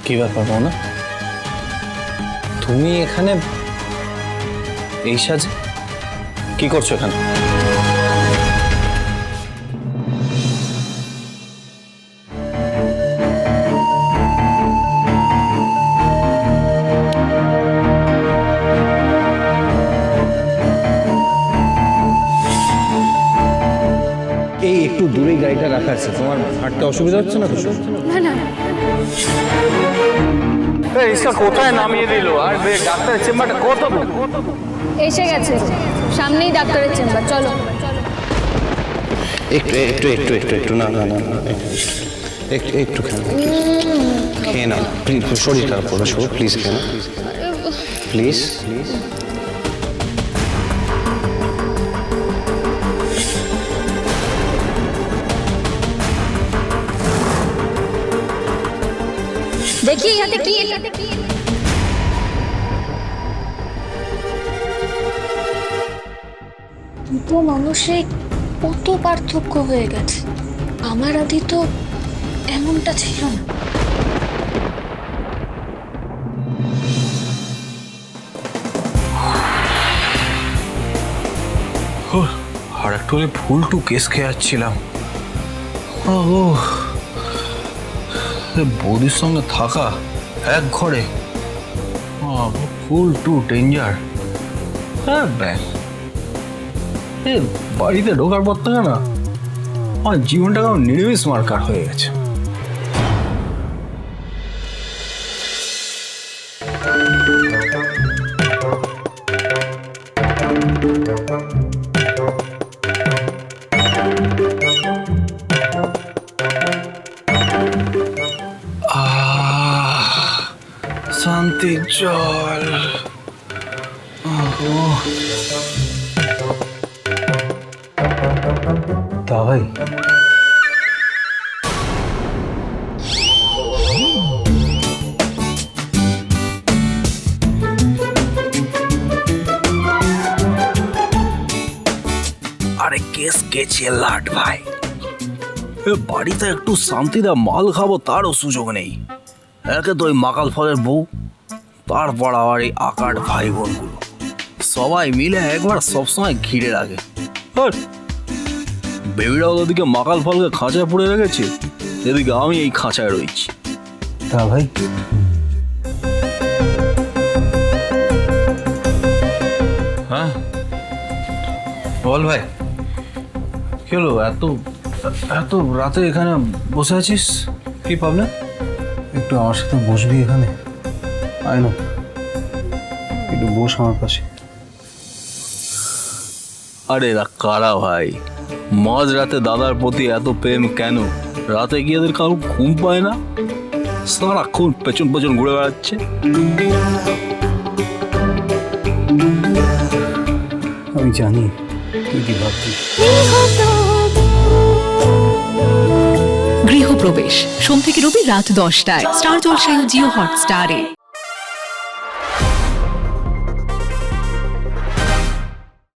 কি ব্যাপার মনে, তুমি এখানে এই সাজে কি করছো এখানে? এই একটু দূরে গাড়িটা রাখা আছে, তোমার হাঁটতে অসুবিধা হচ্ছে না তো? না না রিক্সা কোথায় নামিয়ে দিল? আর ডাক্তারের চেম্বারটা কত? এসে গেছে, সামনেই ডাক্তারের চেম্বার, চলো। একটু একটু একটু একটু একটু না না না না একটু একটু খেয়ে নাও প্লিজ, শরীর খারাপ করবে শো, প্লিজ খেয়ে নাও প্লিজ। দেখি হাতে কি এটা। দুটো মানুষে কত পার্থক্য হয়ে গেছে। আমার আদি তো এমনটা ছিল না। আর একটু হলে ফুল টু কেস খেয়ে যাচ্ছিলাম। বৌদির সঙ্গে থাকা এক ঘরে, ফুল টু ডেঞ্জার। হ্যাঁ ব্যাং, বাড়িতে ঢোকার পর থেকে না আমার জীবনটা কেমন নির্বিষ মার্কার হয়ে গেছে। শান্তির জল। দাওয়াই আরে কেস গেছে লাট ভাই, বাড়িতে একটু শান্তিতে মাল খাবো তারও সুযোগ নেই। একে তো ওই মাকাল ফলের বউ, তারপর আবার এই আকার ভাই বোনগুলো সবাই মিলে একবার সবসময় ঘিরে রাখে। বেবিরা ওদিকে মাকাল ফলকে খাঁচায় পুড়ে রেখেছে, এদিকে আমি এই খাঁচায় রয়েছি। তা ভাই হ্যাঁ বল ভাই, কি হলো? এত এত রাতে এখানে বসে আছিস, কি প্রবলেম? একটু আমার সাথে বসবি এখানে? আয় না, একটু বস আমার পাশে। আরে এরা কারা ভাই? মাঝ রাতে দাদার প্রতি এত প্রেম কেন? রাতে গিয়ে এদের কারো ঘুম পায় না, সারাক্ষণ পেছন পেছন ঘুরে বেড়াচ্ছে। আমি জানি তুই কি ভাবছিস। গৃহপ্রবেশ সোম থেকে রবি রাত 10টায় স্টার জলসায় ও জিও হটস্টারে।